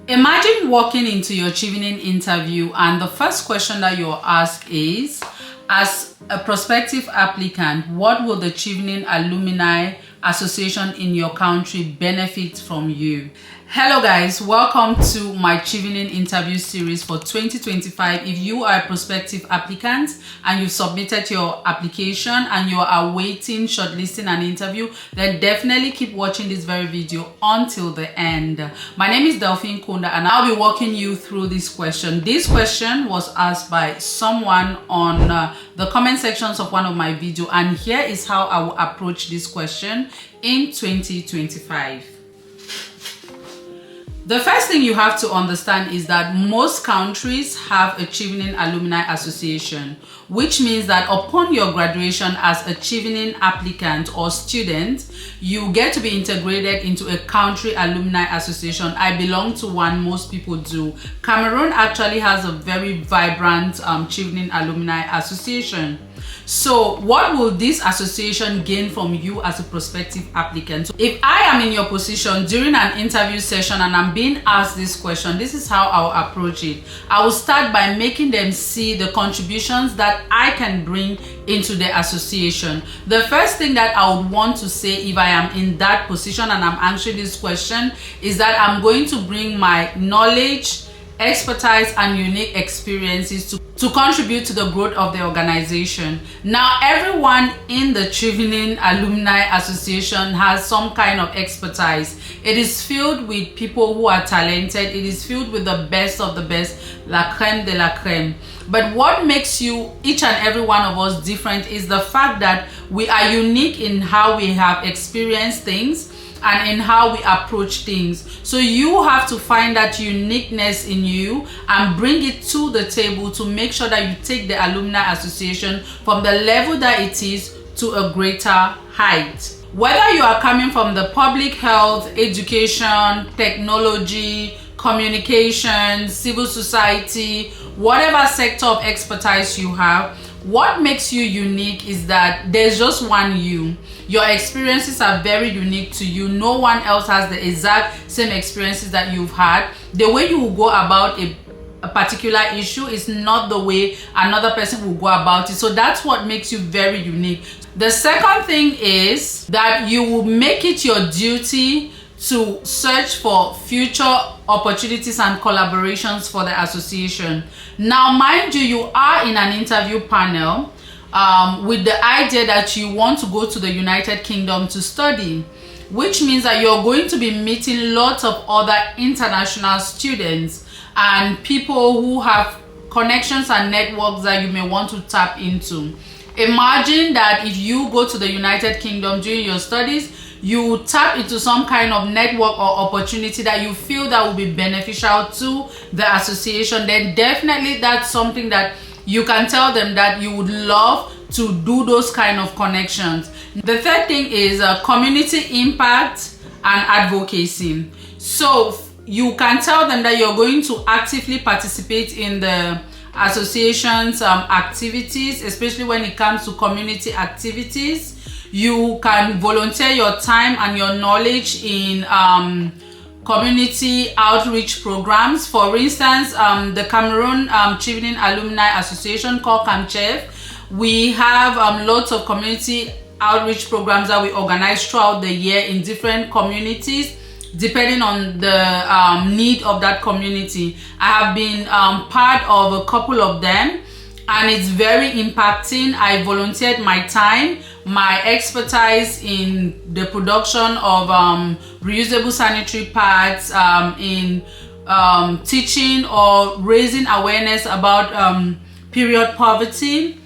Imagine walking into your Chevening interview and the first question that you're asked is, as a prospective applicant, what will the Chevening Alumni Association in your country benefit from you? Hello guys, welcome to my Chevening interview series for 2025. If you are a prospective applicant and you've submitted your application and you are awaiting shortlisting and interview, then definitely keep watching this very video until the end. My name is Delphine Kunda and I'll be walking you through this question. This question was asked by someone on the comment sections of one of my videos, and here is how I will approach this question in 2025. The first thing you have to understand is that most countries have a Chevening Alumni Association, which means that upon your graduation as a Chevening applicant or student, you get to be integrated into a country alumni association. I belong to one, most people do. Cameroon actually has a very vibrant Chevening Alumni Association. So what will this association gain from you as a prospective applicant? So if I am in your position during an interview session and I'm being asked this question, this is how I'll approach it. I will start by making them see the contributions that I can bring into the association. The first thing that I would want to say if I am in that position and I'm answering this question is that I'm going to bring my knowledge, expertise and unique experiences to contribute to the growth of the organization. Now, everyone in the Chevening Alumni Association has some kind of expertise. It is filled with people who are talented. It is filled with the best of the best, la crème de la crème. But what makes you, each and every one of us, different is the fact that we are unique in how we have experienced things and in how we approach things. So you have to find that uniqueness in you and bring it to the table to make sure that you take the Alumni Association from the level that it is to a greater height. Whether you are coming from the public health, education, technology, communication, civil society, whatever sector of expertise you have, what makes you unique is that there's just one you. Your experiences are very unique to you. No one else has the exact same experiences that you've had. The way you will go about a particular issue is not the way another person will go about it. So that's what makes you very unique. The second thing is that you will make it your duty to search for future opportunities and collaborations for the association. Now, mind you, you are in an interview panel with the idea that you want to go to the United Kingdom to study, which means that you're going to be meeting lots of other international students and people who have connections and networks that you may want to tap into. Imagine that if you go to the United Kingdom during your studies, you tap into some kind of network or opportunity that you feel that will be beneficial to the association, then definitely that's something that you can tell them that you would love to do those kind of connections. The third thing is community impact and advocacy. So you can tell them that you're going to actively participate in the association's activities, especially when it comes to community activities. You can volunteer your time and your knowledge in community outreach programs. For instance, the Cameroon Chevening Alumni Association called CAMCHEV, we have lots of community outreach programs that we organize throughout the year in different communities, depending on the need of that community. I have been part of a couple of them, and it's very impacting. I volunteered my time, my expertise in the production of reusable sanitary pads, in teaching or raising awareness about period poverty,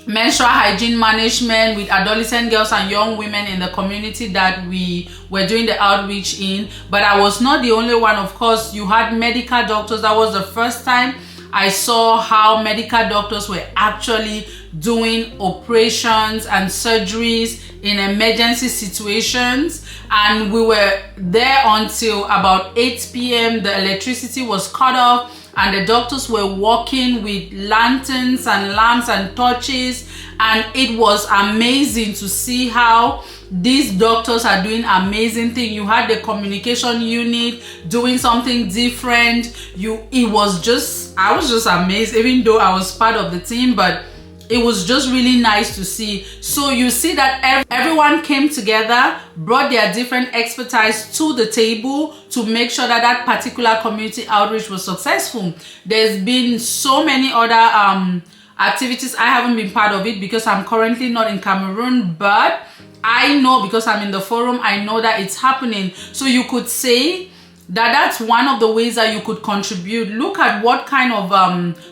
menstrual hygiene management with adolescent girls and young women in the community that we were doing the outreach in. But I was not the only one. Of course, you had medical doctors. That was the first time I saw how medical doctors were actually doing operations and surgeries in emergency situations, and we were there until about 8 p.m. The electricity was cut off and the doctors were working with lanterns and lamps and torches, and it was amazing to see how these doctors are doing amazing thing. You had the communication unit doing something different. I was just amazed, even though I was part of the team, but it was just really nice to see. So you see that everyone came together, brought their different expertise to the table to make sure that that particular community outreach was successful. There's been so many other activities. I haven't been part of it because I'm currently not in Cameroon, but I know, because I'm in the forum, I know that it's happening. So you could say that that's one of the ways that you could contribute. Look at what kind of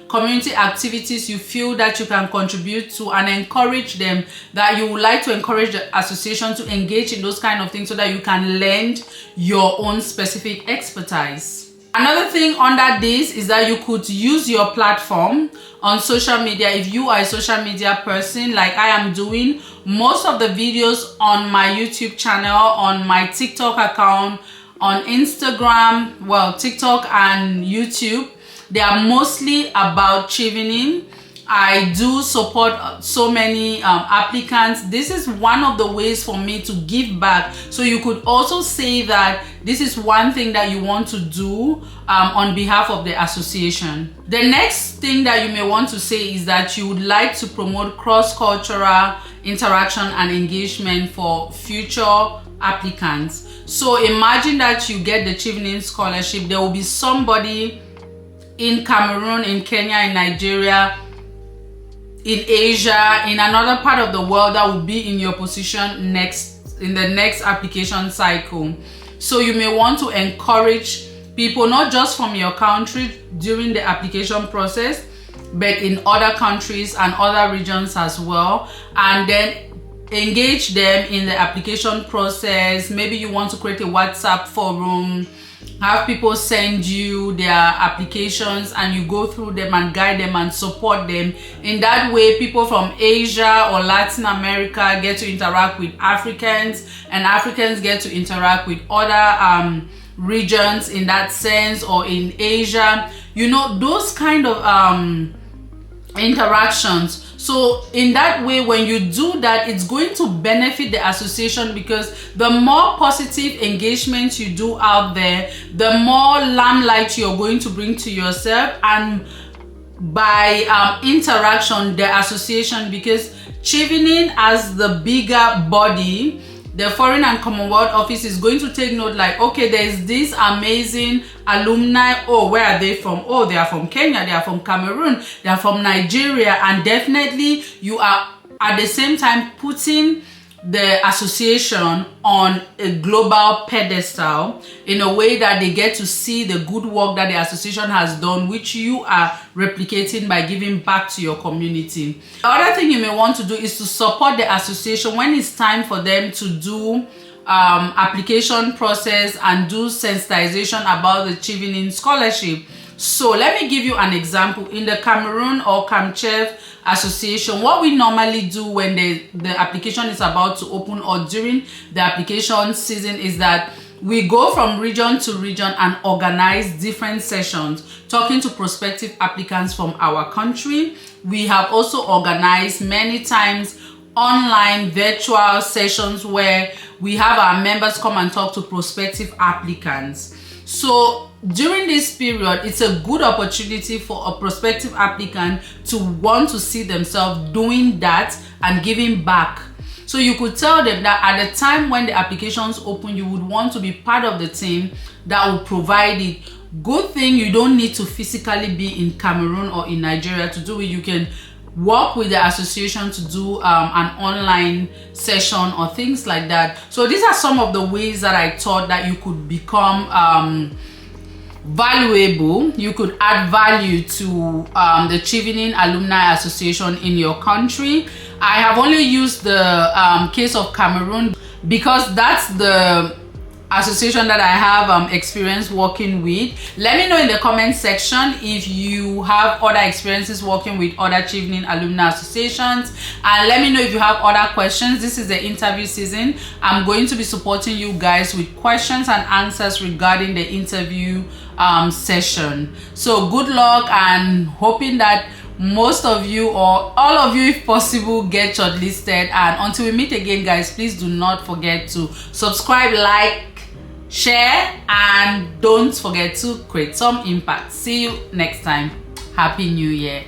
community activities you feel that you can contribute to, and encourage them, that you would like to encourage the association to engage in those kind of things so that you can lend your own specific expertise. Another thing under this is that you could use your platform on social media. If you are a social media person like I am doing, most of the videos on my YouTube channel, on my TikTok account, on Instagram, well, TikTok and YouTube, they are mostly about Chevening. I do support so many applicants. This is one of the ways for me to give back. So you could also say that this is one thing that you want to do on behalf of the association. The next thing that you may want to say is that you would like to promote cross-cultural interaction and engagement for future applicants. So imagine that you get the Chevening scholarship. There will be somebody in Cameroon, in Kenya, in Nigeria, in Asia, in another part of the world that will be in your position in the next application cycle. So you may want to encourage people, not just from your country during the application process, but in other countries and other regions as well, and then engage them in the application process. Maybe you want to create a WhatsApp forum, have people send you their applications, and you go through them and guide them and support them. In that way, people from Asia or Latin America get to interact with Africans, and Africans get to interact with other regions in that sense, or in Asia, you know, those kind of interactions. So in that way, when you do that, it's going to benefit the association, because the more positive engagement you do out there, the more limelight you're going to bring to yourself, and by interaction, the association, because Chevening as the bigger body, the Foreign and Commonwealth Office is going to take note, like, okay, there's this amazing alumni. Oh, where are they from? Oh, they are from Kenya, they are from Cameroon, they are from Nigeria. And definitely you are at the same time putting the association on a global pedestal, in a way that they get to see the good work that the association has done, which you are replicating by giving back to your community. The other thing you may want to do is to support the association when it's time for them to do application process and do sensitization about the Chevening scholarship. So let me give you an example. In the Cameroon or Camchev Association, what we normally do when the application is about to open or during the application season is that we go from region to region and organize different sessions talking to prospective applicants from our country. We have also organized many times online virtual sessions where we have our members come and talk to prospective applicants. So during this period, it's a good opportunity for a prospective applicant to want to see themselves doing that and giving back. So you could tell them that at the time when the applications open, you would want to be part of the team that will provide it. Good thing you don't need to physically be in Cameroon or in Nigeria to do it. You can work with the association to do an online session or things like that. So these are some of the ways that I thought that you could become valuable. You could add value to the Chevening Alumni Association in your country. I have only used the case of Cameroon because that's the association that I have experience working with. Let me know in the comment section if you have other experiences working with other Chevening Alumni Associations, and let me know if you have other questions. This is the interview season. I'm going to be supporting you guys with questions and answers regarding the interview session. So good luck, and hoping that most of you, or all of you if possible, get shortlisted. And until we meet again, guys, please do not forget to subscribe, like, share, and don't forget to create some impact. See you next time. Happy New Year.